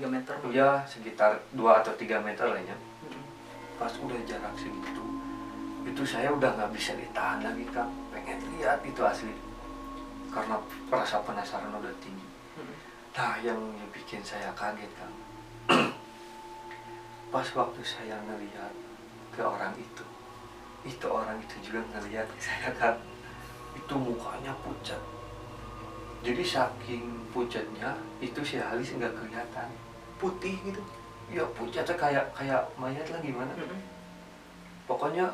3 meter. Iya, sekitar 2 atau 3 meter lah ya. Pas udah jarak segitu, itu saya udah nggak bisa ditahan lagi Kang, pengen lihat itu asli, karena rasa penasaran udah tinggi. Nah yang bikin saya kaget Kang, pas waktu saya ngelihat ke orang itu orang itu juga ngelihat ke saya Kang, itu mukanya pucat. Jadi saking pucatnya itu si Halis nggak kelihatan, Putih gitu. ya pucatnya kayak mayat lah gimana. Pokoknya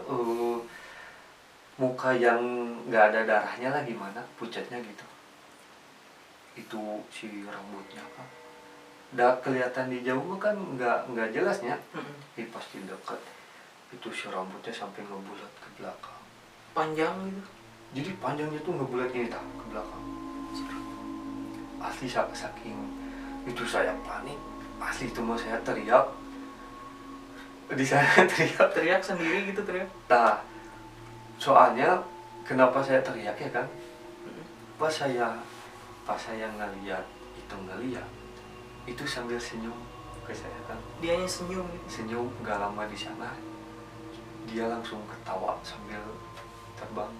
muka yang nggak ada darahnya lah gimana, pucatnya gitu. Itu si rambutnya Kang, udah kelihatan di jauh kan nggak jelasnya. Pasti dekat itu si rambutnya sampai ngebulat ke belakang, Panjang gitu. jadi panjangnya tuh ngebulat ini tak ke belakang. Asli saking itu saya panik, asli itu mau saya teriak di sana, Teriak sendiri gitu, teriak. Nah, soalnya kenapa saya teriak ya kan? Pas saya ngeliat itu sambil senyum ke saya kan. Dianya senyum gitu. Senyum nggak lama di sana, dia langsung ketawa sambil terbang.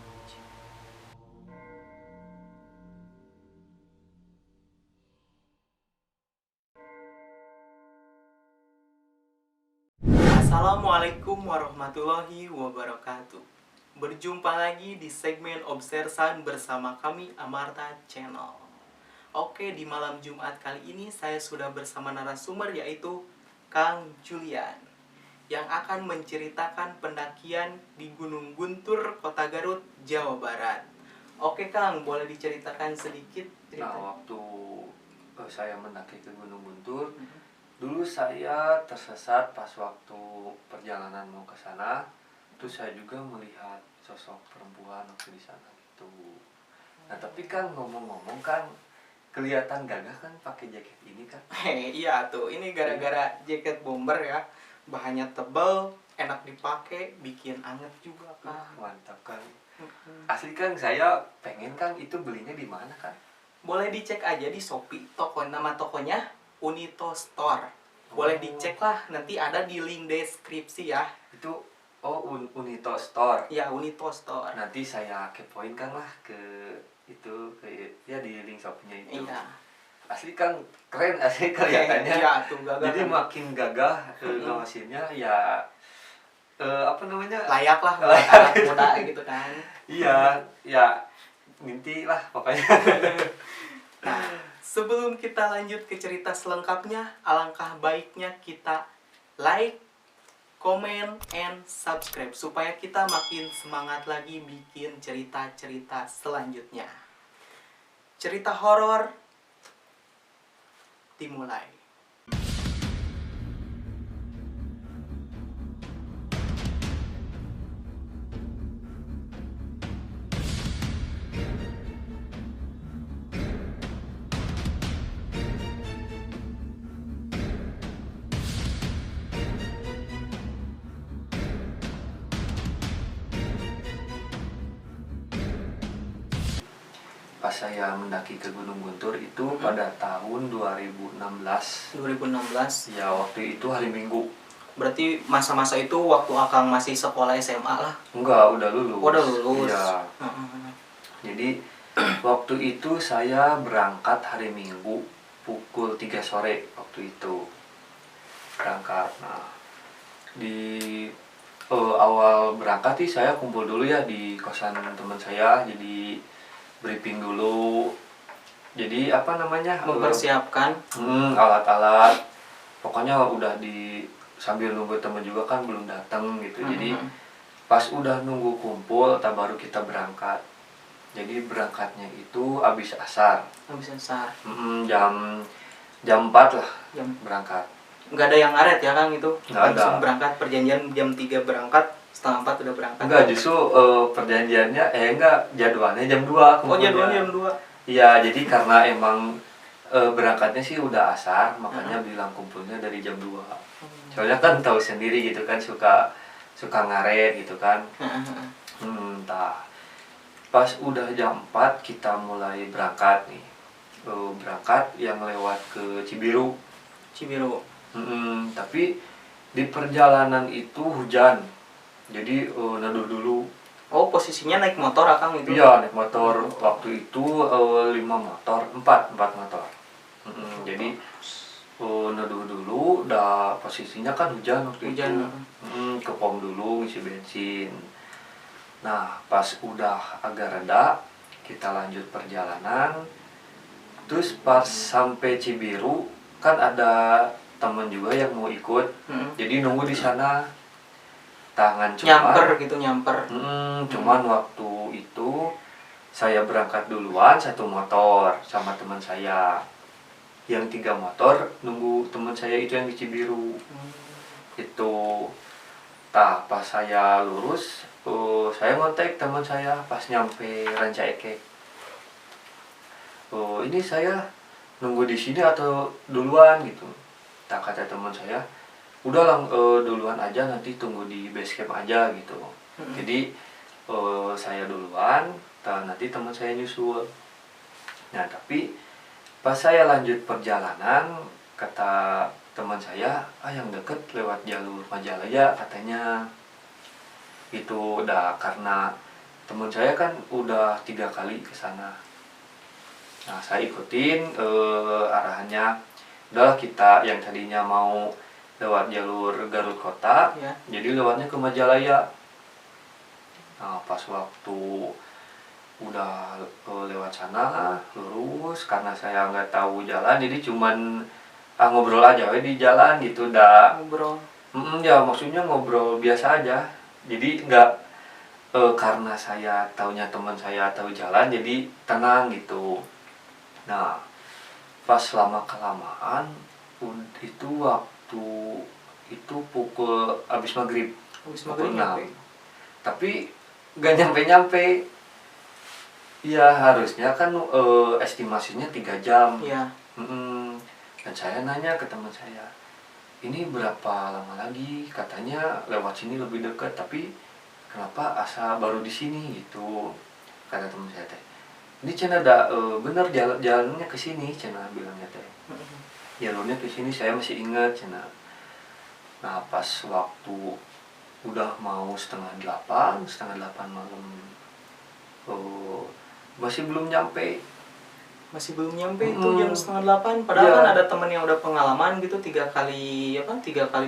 Assalamualaikum warahmatullahi wabarakatuh. Berjumpa lagi di segmen Obsersan bersama kami Amarta Channel. Oke, di malam Jumat kali ini saya sudah bersama narasumber yaitu Kang Julian yang akan menceritakan pendakian di Gunung Guntur, Kota Garut, Jawa Barat. Oke Kang, boleh diceritakan sedikit cerita? Nah, waktu saya mendaki ke Gunung Guntur, dulu saya tersesat pas waktu perjalanan mau ke sana. Terus saya juga melihat sosok perempuan waktu di sana gitu. Nah, tapi kan ngomong-ngomong kan kelihatan gagah kan pakai jaket ini kan. Iya tuh, ini gara-gara jaket bomber ya. Bahannya tebal, enak dipakai, bikin anget juga kan. Mantap kan. Asli kan saya pengen kan itu belinya di mana kan? Boleh dicek aja di Shopee, nama tokonya Unito Store. Boleh dicek lah, nanti ada di link deskripsi ya. Itu Unito Store. Ya, Unito Store. Nanti saya kepoin kan lah ke itu ya di link Shopee-nya itu. Iya. Asli kan keren asli kelihatannya. Iya, tuh gagah. Jadi kan? makin gagah ngawasinnya ya apa namanya? Layak lah buat anak muda gitu kan. Iya, ya mimpi lah pokoknya. Nah, sebelum kita lanjut ke cerita selengkapnya, alangkah baiknya kita like, comment, and subscribe supaya kita makin semangat lagi bikin cerita-cerita selanjutnya. Cerita horor dimulai. Pas saya mendaki ke Gunung Guntur itu pada tahun 2016. 2016. Ya waktu itu hari Minggu. Berarti masa-masa itu waktu Akang masih sekolah SMA lah. Enggak, udah lulus. Udah lulus. Iya. Jadi waktu itu saya berangkat hari Minggu pukul 3 sore waktu itu. Berangkat. Nah, di awal berangkat sih saya kumpul dulu ya di kosan teman saya. Jadi briefing dulu, jadi apa namanya, Mempersiapkan alat-alat, pokoknya udah sambil nunggu temen juga kan belum datang gitu. Jadi pas udah nunggu kumpul baru kita berangkat. Jadi berangkatnya itu abis asar. Jam 4 lah berangkat. Nggak ada yang ngaret ya Kang itu? Nggak ada. Langsung berangkat, perjanjian jam 3 berangkat, setengah 4 udah berangkat. Enggak, justru perjanjiannya jadwalnya jam 2 kumpulnya. Jadwalnya jam 2. Iya, jadi karena emang berangkatnya sih udah asar, makanya bilang kumpulnya dari jam 2. Soalnya kan tahu sendiri gitu kan, suka ngaret gitu kan. Pas udah jam 4 kita mulai berangkat nih. Berangkat yang lewat ke Cibiru. Cibiru. Tapi di perjalanan itu hujan, jadi neduh dulu. Oh, posisinya naik motor Akang itu? Iya, naik motor. Waktu itu 4 motor. Jadi neduh dulu, posisinya kan hujan waktu itu. Kepom dulu ngisi bensin. Nah, pas udah agak reda, kita lanjut perjalanan. Terus pas sampai Cibiru, kan ada temen juga yang mau ikut. Jadi nunggu di sana. Nyamper. Cuman waktu itu saya berangkat duluan 1 motor sama teman saya. Yang 3 motor nunggu teman saya itu yang di Cibiru. Itu. Pas saya lurus, saya ngontek teman saya pas nyampe Ranca Ekek. Ini saya nunggu di sini atau duluan gitu. Kata teman saya, udah duluan aja, nanti tunggu di base camp aja gitu. Jadi saya duluan, nanti teman saya nyusul. Nah, tapi pas saya lanjut perjalanan, kata teman saya, yang deket lewat jalur Majalaya katanya. Itu udah karena teman saya kan udah 3 kali ke sana. Nah, saya ikutin arahannya. Udah, kita yang tadinya mau lewat jalur Garut Kota, jadi lewatnya ke Majalaya. Nah, pas waktu udah lewat sana lurus, karena saya nggak tahu jalan, jadi cuman ngobrol aja di jalan gitu. Ngobrol. Ya, maksudnya ngobrol biasa aja. Jadi nggak karena saya taunya teman saya tahu jalan, jadi tenang gitu. Nah, pas lama kelamaan itu waktu itu pukul abis maghrib pukul 6. Tapi gak nyampe. Ya harusnya kan estimasinya 3 jam. Dan saya nanya ke teman saya, ini berapa lama lagi? Katanya lewat sini lebih dekat, tapi kenapa asa baru di sini gitu? Kata teman saya teh, ini cina ada bener jalannya ke sini, cina bilangnya teh. Jalurnya ke sini saya masih ingat, cina. Nah, pas waktu udah mau setengah 8 malam, masih belum nyampe. Itu jam setengah 8. Padahal kan ada teman yang udah pengalaman gitu 3 kali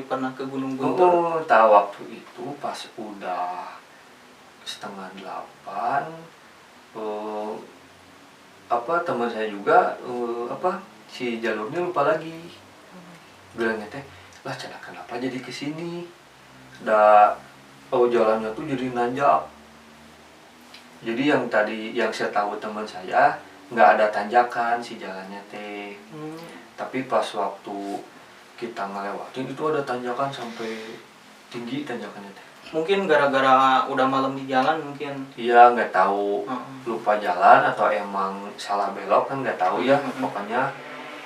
pernah ke Gunung Guntur. Tahu waktu itu pas udah setengah 8, teman saya juga si jalurnya lupa lagi. Bilangnya teh, lah cina kenapa jadi kesini? Jalannya tuh jadi nanjak. Jadi yang saya tahu teman saya, nggak ada tanjakan si jalannya teh. Tapi pas waktu kita ngelewatin itu ada tanjakan sampai tinggi tanjakannya teh. Mungkin gara-gara udah malam di jalan mungkin. Iya, nggak tahu, lupa jalan atau emang salah belok kan nggak tahu ya. Pokoknya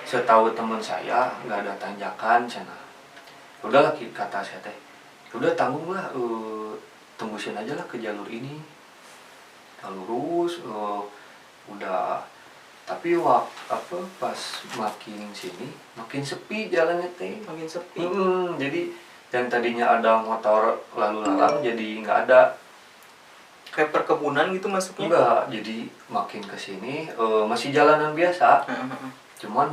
setahu teman saya nggak ada tanjakan cina. Udah lah, kata saya teh, udah tanggung lah, tembusin aja lah ke jalur ini. Kita lurus, udah. Tapi pas makin sini makin sepi jalannya teh. Makin sepi. Jadi yang tadinya ada motor lalu lalang jadi nggak ada. Kayak perkebunan gitu masuknya? Enggak, jadi makin kesini masih jalanan biasa. Cuman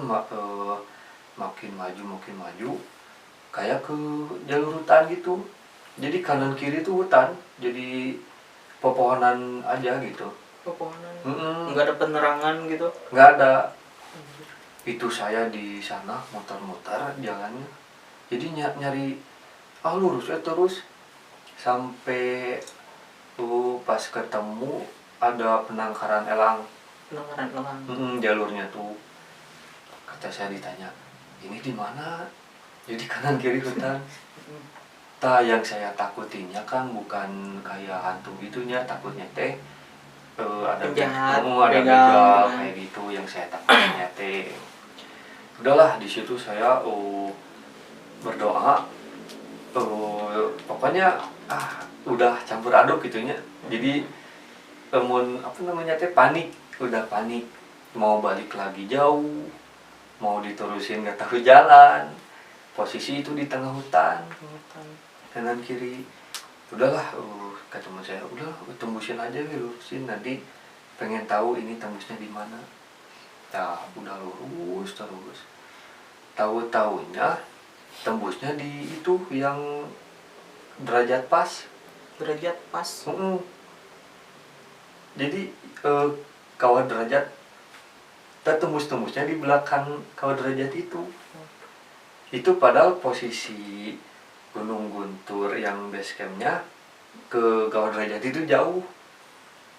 makin maju kayak ke jalur hutan gitu. Jadi kanan kiri tuh hutan, jadi pepohonan aja gitu. Pepohonan. Nggak ada penerangan gitu? Nggak ada. Itu saya di sana muter-muter jalannya. Jadi nyari lurus terus sampai pas ketemu ada penangkaran elang. Jalurnya tuh. Kata saya ditanya, ini di mana? Jadi kanan kiri hutan. Yang saya takutinya kan bukan kayak hantu gitunya, takutnya teh ada begal kayak gitu yang saya takutnya teh. Udahlah, di situ saya berdoa, pokoknya udah campur aduk gitunya. Jadi panik, udah panik, mau balik lagi jauh, mau diterusin nggak tahu jalan. posisi itu di tengah hutan, kanan kiri. Udahlah, kata teman saya, udah tembusin aja, lurusin, nanti pengen tahu ini tembusnya di mana. Nah, udah lurus terus. Tahu-taunya tembusnya di itu yang derajat pas. Derajat pas. Jadi kawah derajat tembus-tembusnya di belakang kawah derajat itu. Itu padahal posisi Gunung Guntur yang base campnya ke kawah derajat itu jauh.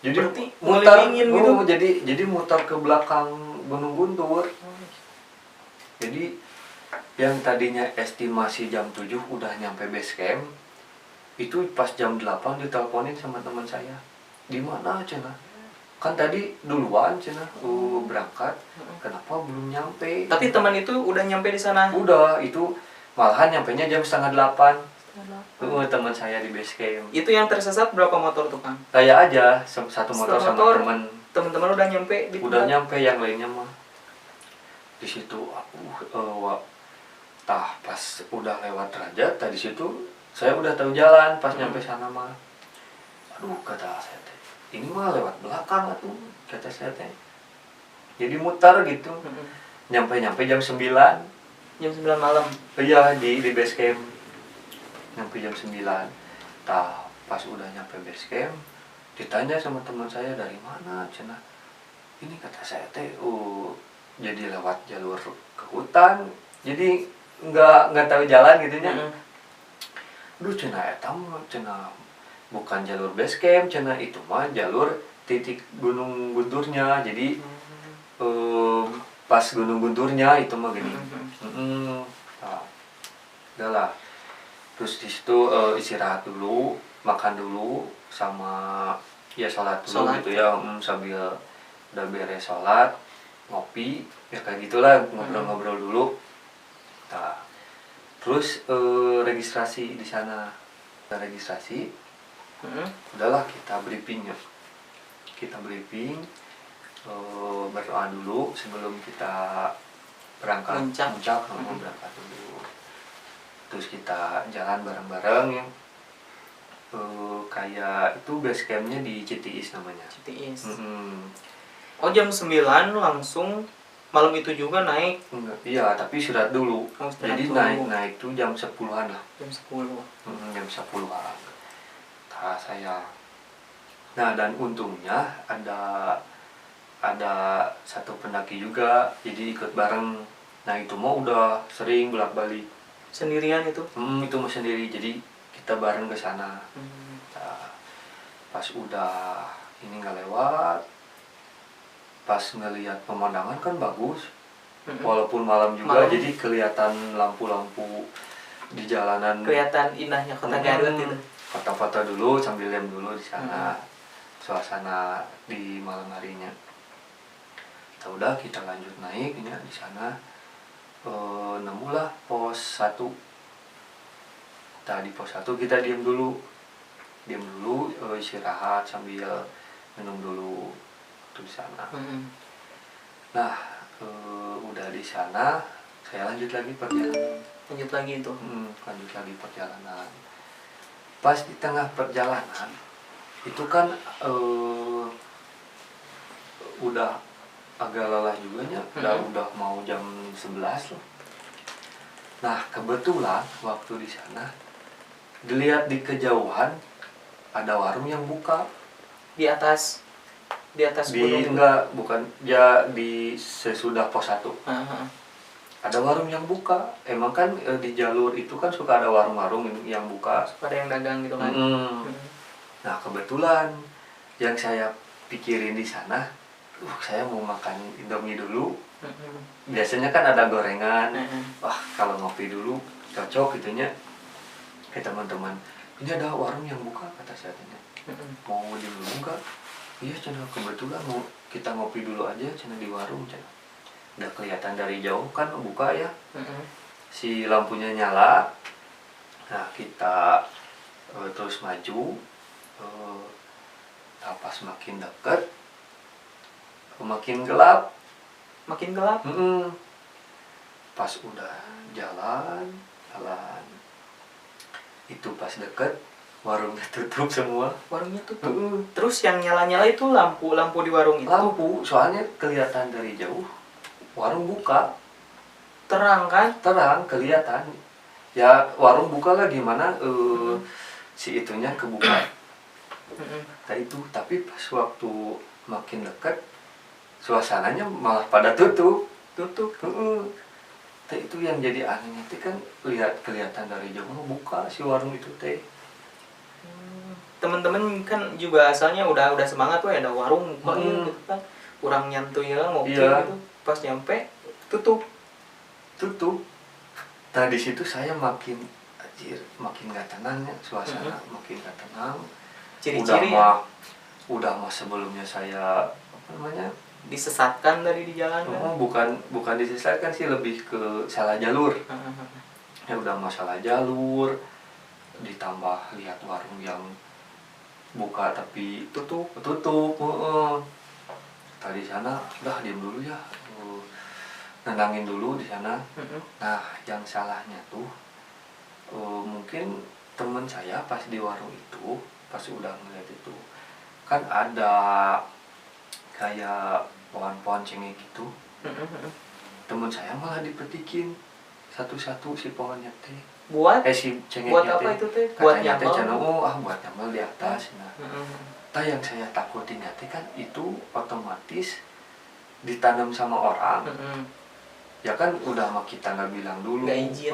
Jadi berarti mutar gitu. Jadi mutar ke belakang Gunung Guntur. Jadi yang tadinya estimasi jam 7 udah nyampe base camp, itu pas jam 8 diteleponin sama teman saya. Di mana cenah? Kan tadi duluan cenah berangkat, kenapa belum nyampe? Tapi teman itu udah nyampe di sana. Udah, itu malahan nyampenya jam 7:30. Teman saya di base camp. Itu yang tersesat berapa motor tuh, Kang? Saya aja satu motor sama teman. Teman-teman udah nyampe di udah nyampe, yang lainnya mah di situ. Pas udah lewat derajat tadi situ saya udah tahu jalan. Pas nyampe sana mah, aduh, kata saya teh, ini mah lewat belakang atuh, kata saya teh. Jadi mutar gitu. Nyampe jam 9. Jam 9 malam. Iya, di base camp. Nyampe jam 9. Pas udah nyampe base camp, ditanya sama teman saya, dari mana cenah. Ini kata saya teh, jadi lewat jalur ke hutan. Jadi nggak tahu jalan gitu nya. Duh, cenah eta mah cenah bukan jalur base camp, cenah itu mah jalur titik Gunung Gunturnya. Jadi pas Gunung Gunturnya itu mah gini. Udahlah. Terus di situ istirahat dulu, makan dulu, sama ya sholat dulu gitu ya, sambil udah beres sholat, ngopi, ya kayak gitulah, ngobrol-ngobrol dulu. Terus registrasi di sana. Kita registrasi, udahlah kita briefing ya. Kita briefing, berdoa dulu sebelum kita berangkat puncak, berangkat dulu. Terus kita jalan bareng-bareng ya. Kayak itu base campnya di Citiis namanya. Citiis. Oh, jam 9 langsung malam itu juga naik? Iya, tapi surat dulu. Jadi dulu. naik tuh jam 10-an lah. Jam 10. Jam 10-an. Nah, dan untungnya ada satu pendaki juga, jadi ikut bareng. Nah, itu mau udah sering bolak-balik. Sendirian itu? Itu mah sendiri, jadi kita bareng ke sana. Nah, pas udah ini nggak lewat, pas ngelihat pemandangan kan bagus, walaupun malam juga, jadi kelihatan lampu-lampu di jalanan. Kelihatan indahnya kota Garut itu. Foto-foto dulu sambil lem dulu di sana, suasana di malam harinya. Udah kita lanjut naik ini di sana. Nemulah pos 1. Di pos 1 kita diam dulu, istirahat sambil minum dulu di sana. Nah, udah di sana saya lanjut lagi perjalanan. Lanjut lagi perjalanan. Pas di tengah perjalanan itu kan udah agak lelah juga nya, udah mau jam 11 loh. Nah, kebetulan waktu di sana dilihat di kejauhan ada warung yang buka di atas gunung. Bukan ya, di sesudah pos 1. Ada warung yang buka. Emang kan di jalur itu kan suka ada warung-warung yang buka, suka ada yang dagang gitu kan. Nah, kebetulan yang saya pikirin di sana, saya mau makan Indomie dulu. Biasanya kan ada gorengan. Wah, kalau ngopi dulu cocok gitunya. Teman-teman, ini ada warung yang buka, kata saya tanya. Mau di dulu enggak? Iya, cenah, kebetulan mau kita ngopi dulu aja cenah di warung cenah. Udah kelihatan dari jauh kan buka ya. Si lampunya nyala. Nah, kita terus maju. Pas makin dekat makin gelap. Makin gelap? Pas udah jalan jalan. Itu pas deket warungnya tutup semua. Warungnya tutup. Terus yang nyala-nyala itu lampu di warung itu. Lampu, soalnya kelihatan dari jauh. Warung buka. Terang kan? Terang, kelihatan. Ya warung buka lah gimana si itunya kebuka. Nah itu, tapi pas waktu makin dekat suasananya malah pada tutup. Teh itu yang jadi anehnya teh kan kelihatan dari jauh buka si warung itu teh. Temen-temen kan juga asalnya udah semangat tuh ada warung buka gitu kan. Kurang nyantuy ya ngopi gitu. Pas nyampe tutup. Nah di situ saya makin gak tenang ya, suasana makin gak tenang. Ciri-ciri udah mah sebelumnya saya apa namanya disesatkan dari di jalan kan? Bukan disesatkan sih, lebih ke salah jalur. Ya udah masalah jalur, ditambah lihat warung yang buka tapi tutup. Tadi sana udah diam dulu ya, nenangin dulu di sana. Nah yang salahnya tuh mungkin temen saya pas di warung itu, pas udah ngeliat itu kan ada kayak pohon-pohon cengkeh gitu. Temen saya malah dipetikin satu-satu si pohonnya teh. Si cengkehnya buat apa itu teh? Buat nyambel. Buat nyambel di atas. Nah yang saya takutin teh kan itu otomatis ditanam sama orang. Ya kan udah mah kita nggak bilang dulu. Nggak izin.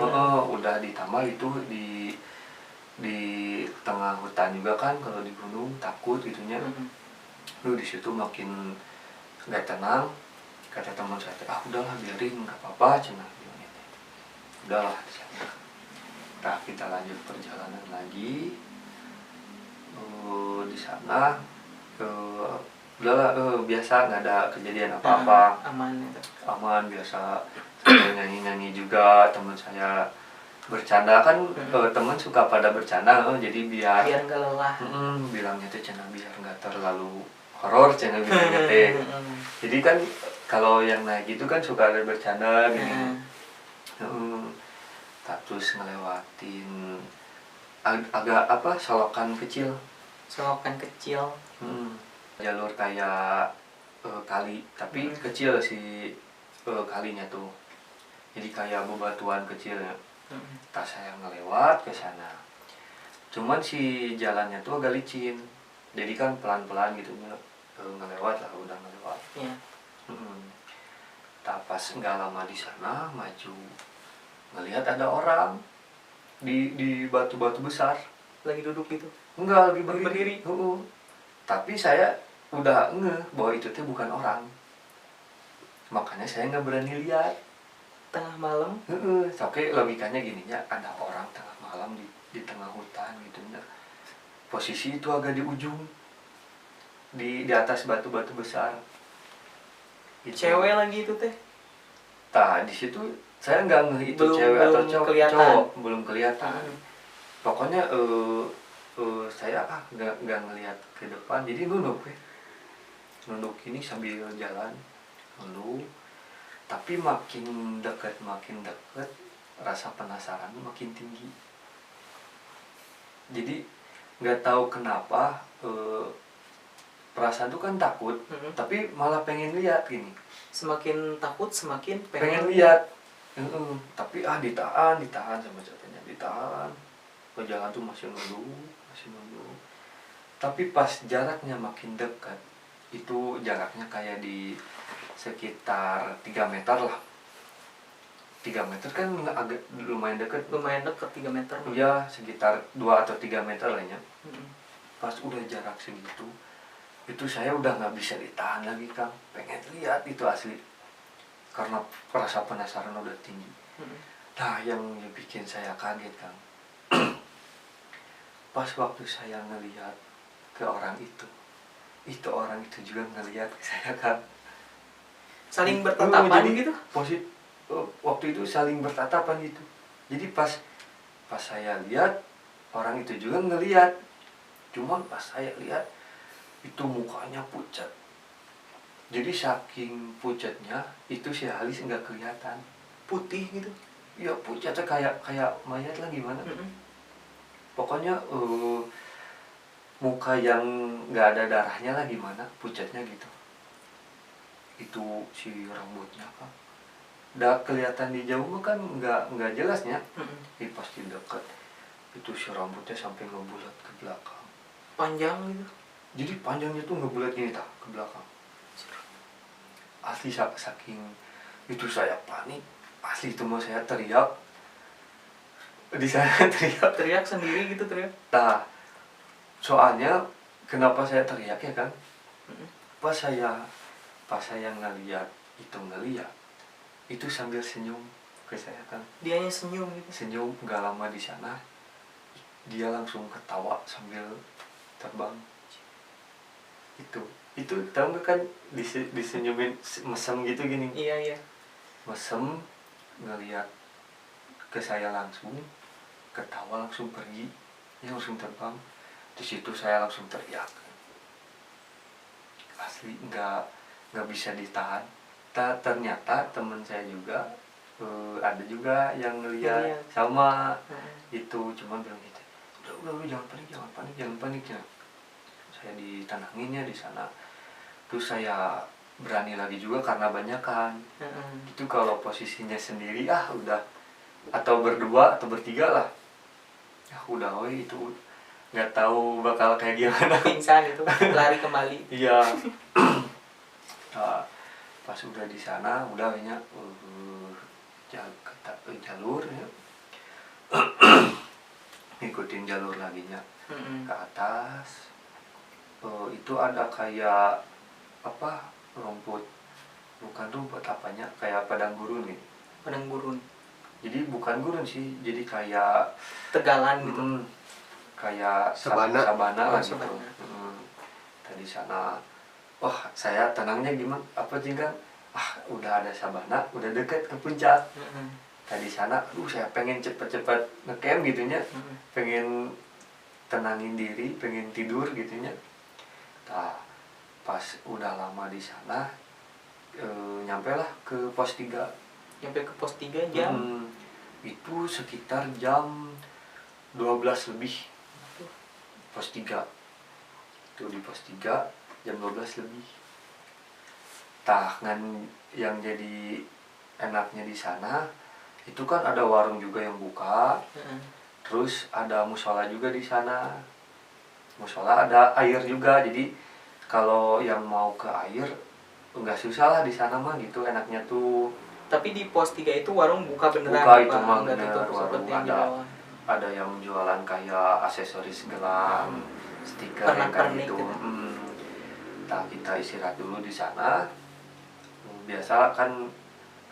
Udah ditambah itu di tengah hutan juga kan, kalau di gunung takut gitunya. Lu di situ makin nggak tenang. Kata teman saya, udahlah biarin, nggak apa-apa, cenah. Udahlah. Nah kita lanjut perjalanan lagi. Di sana udahlah, biasa, nggak ada kejadian apa-apa. Aman biasa. Saya nyanyi juga, teman saya bercanda kan. Teman suka pada bercanda, jadi biar nggak lelah. Bilangnya teh cenah biar nggak terlalu horor, cenah bilangnya teh. Jadi kan kalau yang naik gitu kan suka ada bercanda gini. Terus ngelewatin agak solokan kecil. Jalur kayak kali, tapi kecil si kalinya tuh. Jadi kayak bebatuan kecilnya. Tas saya ngelewat ke sana. Cuman si jalannya tuh agak licin. Jadi kan pelan-pelan gitu ngelewat lah, udah ngelewat. Pas nggak lama di sana maju, ngelihat ada orang di batu-batu besar. Lagi duduk gitu? Enggak, lagi berdiri. Tapi saya udah ngeh bahwa itu tuh bukan orang. Makanya saya nggak berani lihat. Tengah malam? Oke, logikanya gininya, ada orang tengah malam di tengah hutan gitu. Posisi itu agak di ujung, di atas batu-batu besar. Gitu. Cewek lagi itu teh? Nah di situ saya nggak ngeh itu cewek atau cowok, belum kelihatan. Pokoknya saya nggak ngelihat ke depan, jadi nunduk ini sambil jalan nunduk. Tapi makin dekat rasa penasaran makin tinggi. Jadi nggak tahu kenapa perasaan tuh kan takut, tapi malah pengen lihat gini. Semakin takut semakin pengen lihat. Tapi ditahan sama ceweknya, ditahan. Jangan tuh masih nunduk. Tapi pas jaraknya makin dekat, itu jaraknya kayak di sekitar 3 meter lah. 3 meter kan agak lumayan dekat. 3 meter. Iya, sekitar 2 atau 3 meter lah ya. Pas udah jarak segitu, itu saya udah nggak bisa ditahan lagi, Kang. Pengen lihat itu asli. Karena rasa penasaran udah tinggi. Nah, yang bikin saya kaget, Kang. Pas waktu saya ngelihat ke orang itu orang itu juga ngelihat ke saya, Kang. Saling bertatapan gitu? Waktu itu saling bertatapan gitu. Jadi pas saya lihat, orang itu juga ngelihat. Cuman pas saya lihat, itu mukanya pucat. Jadi saking pucatnya, itu si Halis nggak kelihatan. Putih gitu? ya pucatnya kayak mayat lah gimana. Pokoknya muka yang nggak ada darahnya lah gimana, pucatnya gitu. Itu si rambutnya kan udah kelihatan di jauh kan nggak jelasnya. Ini pasti dekat itu si rambutnya sampai ngebulat ke belakang, Panjang gitu. jadi panjangnya tuh ngebulat gini tak ke belakang. Asli saking itu saya panik, asli itu mau saya teriak di sana. Teriak sendiri gitu, teriak. Nah, soalnya kenapa saya teriak ya kan, pas saya ngeliat itu sambil senyum ke saya kan. Dianya senyum gitu. Senyum, nggak lama di sana dia langsung ketawa sambil terbang. Itu tahu nggak kan, disenyumin mesem gitu gini. Iya. Mesem, ngeliat ke saya langsung, ketawa langsung pergi, dia langsung terbang. Di situ saya langsung teriak, asli nggak bisa ditahan. Ternyata teman saya juga ada juga yang ngeliat sama itu, cuma bilang gitu, udah jangan panik ya. Saya ditananginnya di sana. Terus saya berani lagi juga karena banyak kan. Itu kalau posisinya sendiri udah, atau berdua atau bertiga lah, udah itu nggak tahu bakal kayak gimana. Pingsan itu, lari kembali. Iya. Nah, pas udah di sana udah banyak jalur ya. Ngikutin jalur laginya ke atas. Itu ada kayak apa, rumput, bukan rumput apanya, kayak padang gurun nih. Padang gurun. Jadi bukan gurun sih, jadi kayak tegalan gitu. Kayak sabana lah gitu. Tadi sana, saya tenangnya gimana? Apa sih kan? Udah ada sabana, udah deket ke puncak. Tadi sana, saya pengen cepet-cepet ngecamp gitunya, pengen tenangin diri, pengen tidur gitunya. Nah, pas udah lama di sana, nyampe lah ke pos 3. Nyampe ke pos 3 jam? Itu sekitar jam 12 lebih. Pos 3 itu di pos 3 jam 12 lebih. Kan yang jadi enaknya di sana itu kan ada warung juga yang buka. Terus ada musola juga di sana. Musola ada air juga, jadi kalau yang mau ke air nggak susah lah di sana mah gitu, enaknya tuh. Tapi di pos 3 itu warung buka beneran? Buka itu mah bener, warung ada yang jualan kayak aksesoris gelang, stiker kayak gitu. Nah, kita istirahat dulu di sana. Biasa kan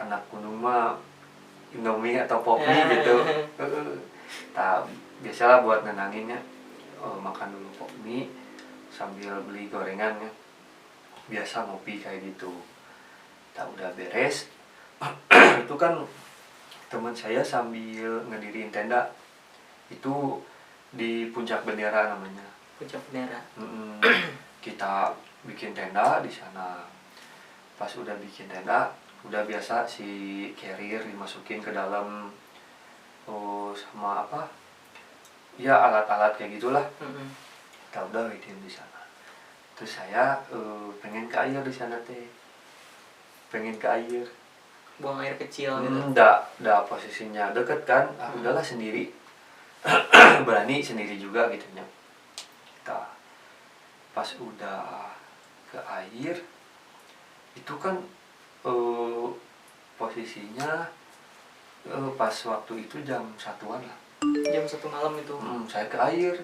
anak gunung mah Indomie atau Popmi gitu. Nah, biasalah buat nenanginnya, makan dulu Popmi sambil beli gorengannya. Biasa ngopi kayak gitu. Nah, udah beres. Itu kan teman saya sambil ngediriin tenda. Itu di Puncak Bendera namanya. Puncak Bendera. Kita bikin tenda di sana. Pas udah bikin tenda, udah biasa si carrier dimasukin ke dalam, sama apa? Ya alat-alat kayak gitulah. Kita udah waiting di sana. Terus saya pengen ke air di sana teh. Pengen ke air. Buang air kecil gitu. Udah posisinya deket kan. Udahlah sendiri. Berani sendiri juga gitu nya. Kita pas udah ke air itu kan posisinya pas waktu itu jam 1-an lah. Jam 1 malam itu. Saya ke air.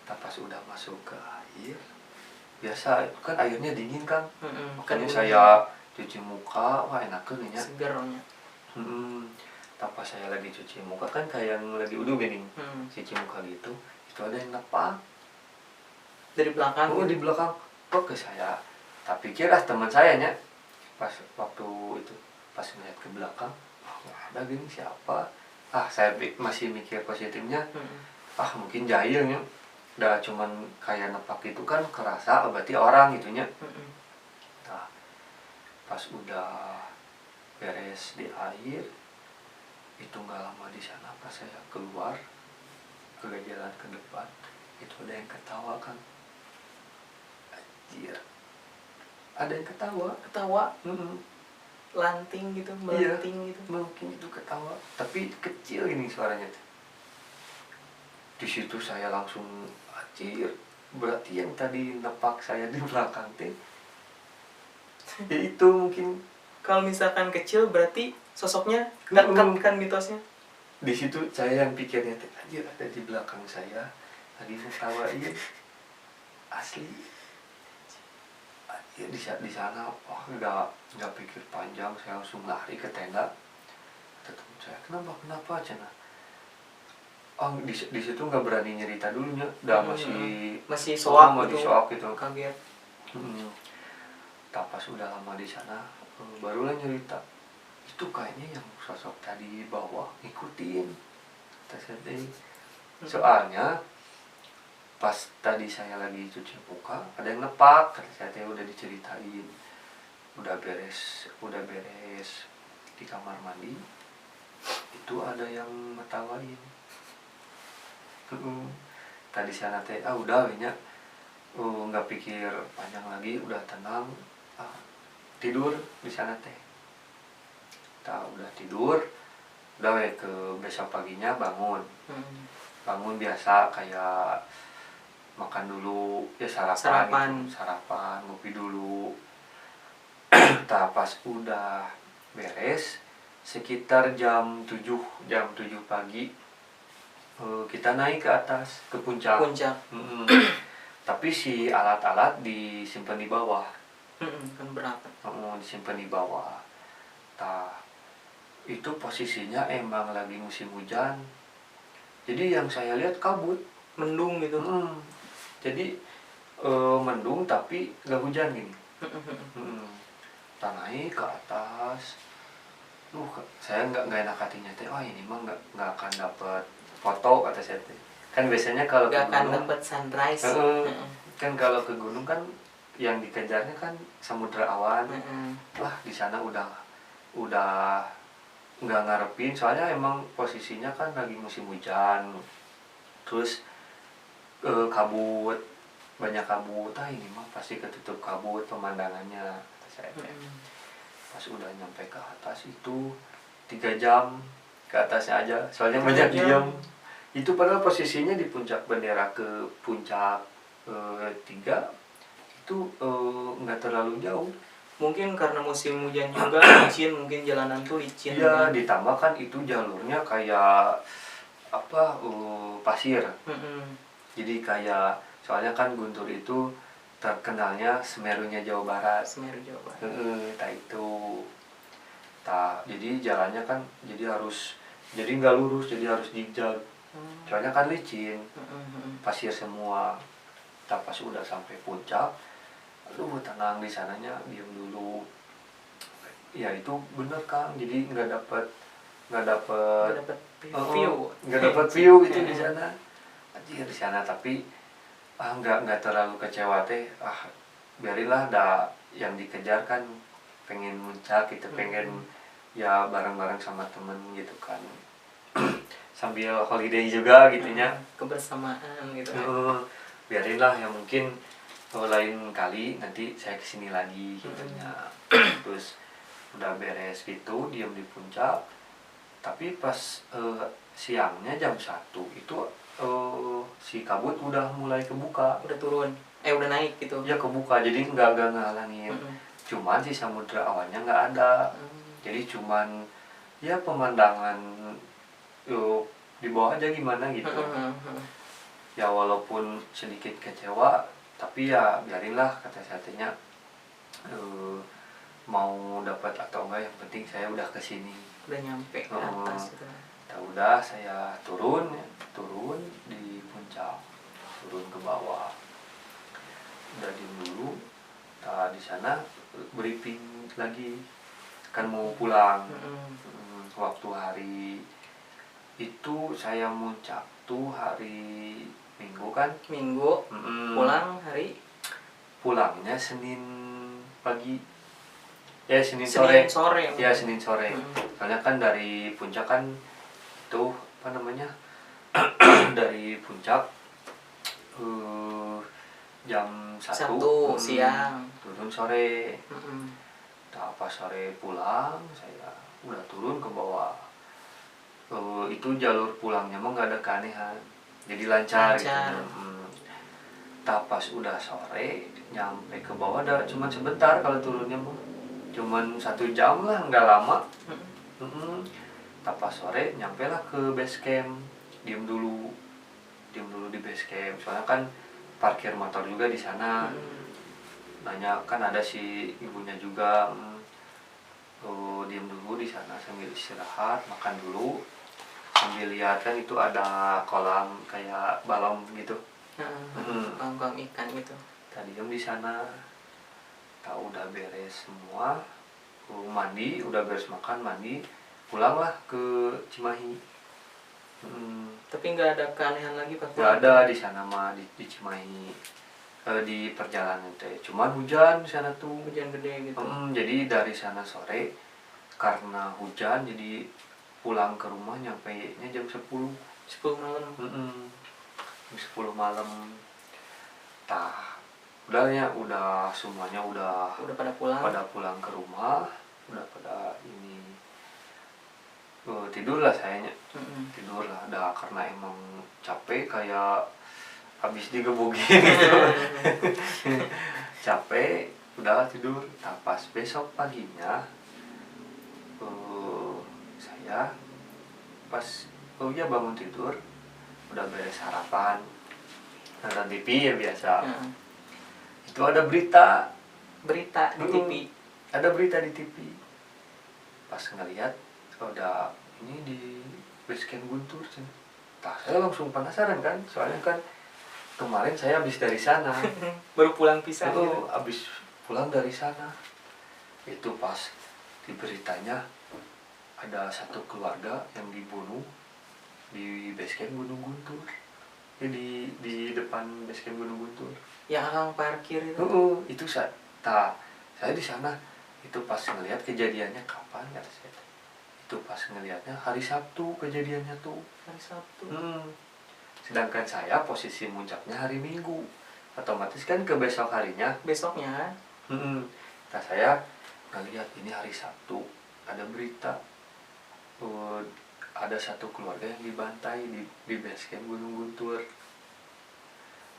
Pas udah masuk ke air, biasa kan airnya dingin kan. Makanya saya cuci muka, enak kan ya. Segernya. Pas saya lagi cuci muka kan kayak yang lagi udah gini, cuci muka gitu, itu ada yang nepak dari belakang. Di belakang. Kok ke saya? Tapi kira teman saya nya. Pas waktu itu pas ngeliat ke belakang, nggak ada gini siapa? Saya masih mikir positifnya. Mungkin jahilnya. Udah cuman kayak nepak itu kan kerasa berarti orang gitunya. Nah, pas udah beres di air, Itu nggak lama di sana pas saya keluar ke jalan ke depan, itu ada yang ketawa kan. Anjir, ada yang ketawa. Lanting gitu, Iya, melenting gitu. mungkin itu ketawa, tapi kecil ini suaranya tuh. Di situ saya langsung anjir, berarti yang tadi nepak saya di belakang teh ya itu mungkin. Kalau misalkan kecil berarti sosoknya dekat kan mitosnya. Di situ saya yang pikirnya teh anjir, ada di belakang saya lagi ketawain asli. Ya di sana nggak pikir panjang, saya langsung lari ke tenda. Tetap saya kenapa cina. Di situ nggak berani nyerita dulunya, udah masih soak gitu, gitu. Kaget. Pas udah lama di sana barulah nyerita, itu kayaknya yang sosok tadi bawah ngikutin tadi. Soalnya pas tadi saya lagi cuci muka ada yang nepak, kata saya udah diceritain, udah beres di kamar mandi itu ada yang ngetawain. Tadi sana teh udah banyak nggak pikir panjang lagi, udah tenang, tidur di sana teh. Udah tidur, udah ke besok paginya bangun biasa kayak makan dulu ya, sarapan. Gitu. Sarapan, ngopi dulu. Pas udah beres sekitar jam 7 pagi kita naik ke atas ke puncak. Tapi si alat-alat disimpan di bawah. Kan berat. Disimpan di bawah. Itu posisinya emang lagi musim hujan. Jadi yang saya lihat kabut, mendung gitu. Jadi mendung tapi nggak hujan gini. Naik ke atas. Saya nggak enak hatinya teh. Ini mah nggak akan dapet foto kata saya teh. Kan biasanya kalau ke gunung akan dapat sunrise. Kan kalau ke gunung kan yang dikejarnya kan samudra awan. Di sana udah nggak ngarepin, soalnya emang posisinya kan lagi musim hujan. Terus kabut, banyak kabut. Ini mah pasti ketutup kabut pemandangannya kata saya teh. Pas udah nyampe ke atas itu 3 jam ke atasnya aja, soalnya banyak diam. Itu padahal posisinya di puncak bendera ke puncak 3 itu nggak terlalu jauh. Mungkin karena musim hujan juga licin, mungkin jalanan tuh licin. Iya, ditambah kan itu jalurnya kayak pasir. Jadi kayak, soalnya kan Guntur itu terkenalnya Semerunya Jawa Barat. Semeru Jawa Barat. Itu. Jadi jalannya kan jadi nggak lurus, jadi harus zigzag. Soalnya kan licin, pasir semua. Pas udah sampai puncak, tenang di sananya, diam dulu. Ya itu bener Kang, jadi nggak dapet view gitu di sana. Anjir di sana, tapi nggak terlalu kecewa teh. Biarinlah, yang dikejar kan pengen muncak gitu, pengen ya bareng-bareng sama temen gitu kan. Sambil holiday juga gitunya, kebersamaan gitu. Biarinlah, ya mungkin lain kali nanti saya kesini lagi gitunya. Terus udah beres gitu, diam di puncak. Tapi pas siangnya jam 1 itu si kabut udah mulai kebuka. Udah turun, udah naik gitu. Ya kebuka, jadi nggak ngalangin. Cuman si samudra awannya nggak ada. Jadi cuman ya pemandangan di bawah aja gimana gitu. Ya walaupun sedikit kecewa, tapi ya biarinlah kata saya, mau dapat atau enggak yang penting saya udah kesini, udah nyampe ke atas gitu. Udah saya turun di puncak, turun ke bawah, udah diem dulu. Di sana briefing lagi, kan mau pulang. Waktu hari itu saya muncak tuh hari Minggu kan. Pulang hari? Pulangnya Senin pagi. Ya Senin sore. Senin sore. Ya Senin sore. Hmm. Soalnya kan dari puncak kan tuh apa namanya dari puncak jam 1 siang. turun sore. Hmm. Nah, pas sore pulang saya udah turun ke bawah. Itu jalur pulangnya mah nggak ada keanehan, jadi lancar. Gitu. Nah, pas udah sore nyampe ke bawah ada cuman sebentar, kalau turunnya mah cuman 1 jam lah, nggak lama. Nah, pas sore nyampe lah ke base camp, diem dulu di base camp, soalnya kan parkir motor juga di sana. Nanya kan ada si ibunya juga. Diem dulu di sana sambil istirahat, makan dulu, sambil lihat kan itu ada kolam kayak balon gitu. Kolam ikan gitu. Tadi diem di sana. Tahu udah beres semua, mandi, udah beres makan, mandi, pulanglah ke Cimahi. Tapi nggak ada keanehan lagi pas Nggak ada di sana mah, di Cimahi. Di perjalanan teh cuman hujan di sana tuh, hujan gede gitu. Jadi dari sana sore karena hujan, jadi pulang ke rumah nyampe nya jam 10 malam. Jam 10 malam. Tah udahnya udah semuanya udah pada pulang ke rumah, udah pada ini tidur lah sayanya. Tidur lah dah, karena emang capek kayak habis digebukin gitu. Capek, udah tidur. Nah, pas besok paginya saya pas bangun tidur, udah beres sarapan, nonton TV ya biasa. Itu ada berita di TV. Ada berita di TV. Pas ngeliat udah ini di base camp Guntur. Nah, saya langsung penasaran kan, soalnya kan kemarin saya habis dari sana. Baru pulang pisah gitu. Habis pulang dari sana. Itu pas di beritanya ada satu keluarga yang dibunuh di base camp Gunung Guntur. Di depan base camp Gunung Guntur. Yang orang parkir itu. Itu saya di sana. Itu pas ngelihat kejadiannya kapan kata saya. Itu pas ngelihatnya hari Sabtu kejadiannya tuh. Hari Sabtu. Sedangkan saya posisi muncaknya hari Minggu, otomatis kan ke besok harinya. Besoknya. Nah, saya ngelihat ini hari Sabtu ada berita ada satu keluarga yang dibantai di base camp Gunung Guntur.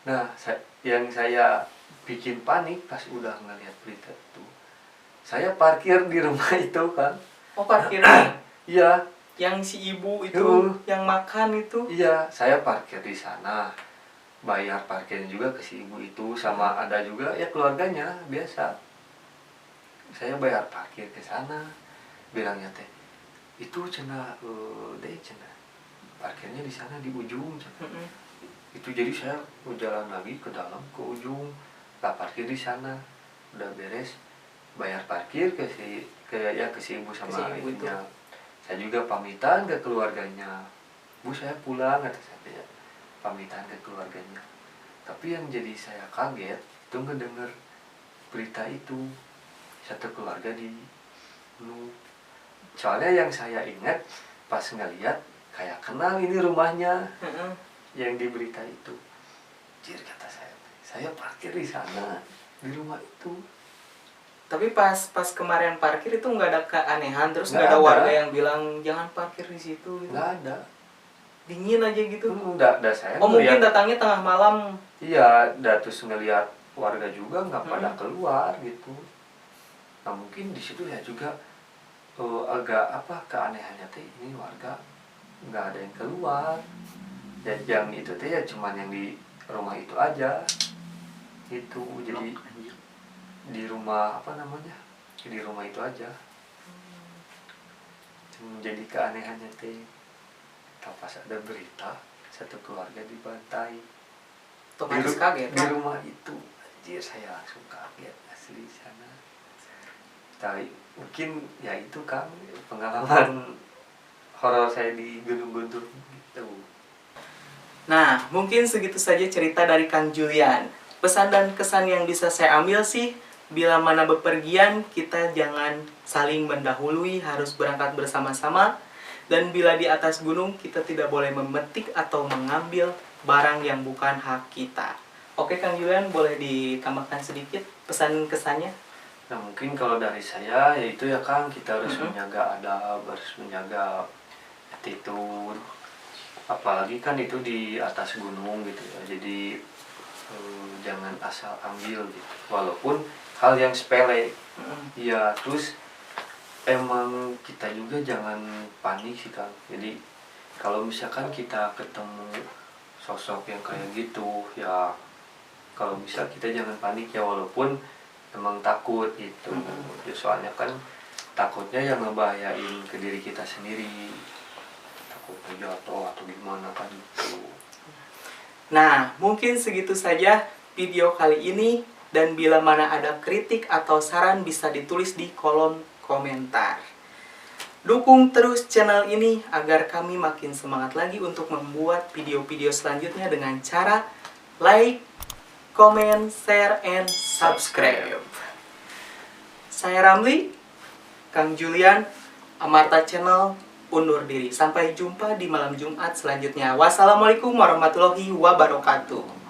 Nah, yang saya bikin panik pas udah ngelihat berita itu, saya parkir di rumah itu kan. Oh, parkir. Iya. Yang si ibu itu, yang makan itu. Iya, saya parkir di sana. Bayar parkirnya juga ke si ibu itu, sama ada juga ya keluarganya biasa. Saya bayar parkir ke sana. Bilangnya teh, itu cenah cenah parkirnya di sana di ujung cenah. Itu jadi saya jalan lagi ke dalam ke ujung, lah parkir di sana. Udah beres bayar parkir ke si ibu sama ibunya. Saya juga pamitan ke keluarganya. Bu, saya pulang, kata saya. Pamitan ke keluarganya. Tapi yang jadi saya kaget itu ngedenger berita itu. Satu keluarga dibunuh. Soalnya yang saya ingat pas ngeliat kayak kenal ini rumahnya. Yang di berita itu. Jir, kata saya parkir di sana, di rumah itu. Tapi pas kemarin parkir itu nggak ada keanehan, terus nggak ada warga yang bilang jangan parkir di situ gitu. Nggak ada. Dingin aja gitu. Nggak ada saya. Mungkin datangnya tengah malam. Iya, terus ngelihat warga juga nggak pada keluar gitu. Nah, mungkin di situ ya juga agak keanehannya teh ini warga nggak ada yang keluar. Ya, yang itu teh ya cuman yang di rumah itu aja. Itu jadi di rumah di rumah itu aja. Jadi keanehannya teh pas ada berita satu keluarga dibantai. Otomatis kaget di rumah itu. Anjir, saya langsung kaget asli sana. Tapi mungkin ya itu kan pengalaman horor saya di Gunung Guntur gitu. Nah, mungkin segitu saja cerita dari Kang Julian. Pesan dan kesan yang bisa saya ambil sih, Bila mana bepergian, kita jangan saling mendahului, harus berangkat bersama-sama. Dan bila di atas gunung, kita tidak boleh memetik atau mengambil barang yang bukan hak kita. Oke Kang Julian, boleh ditambahkan sedikit pesan kesannya? Nah mungkin kalau dari saya yaitu ya Kang, kita harus menjaga adab, harus menjaga attitude, apalagi kan itu di atas gunung gitu ya, jadi jangan asal ambil gitu, walaupun hal yang sepele. Ya terus emang kita juga jangan panik sih Kang, jadi kalau misalkan kita ketemu sosok yang kayak gitu ya, kalau bisa kita jangan panik ya, walaupun emang takut gitu. Ya, soalnya kan takutnya yang ngebahayain ke diri kita sendiri, takutnya jatuh atau gimana kan gitu. Nah, mungkin segitu saja video kali ini, dan bila mana ada kritik atau saran bisa ditulis di kolom komentar. Dukung terus channel ini agar kami makin semangat lagi untuk membuat video-video selanjutnya dengan cara like, comment, share, and subscribe. Saya Ramli, Kang Julian, Amarta Channel undur diri. Sampai jumpa di malam Jumat selanjutnya. Wassalamualaikum warahmatullahi wabarakatuh.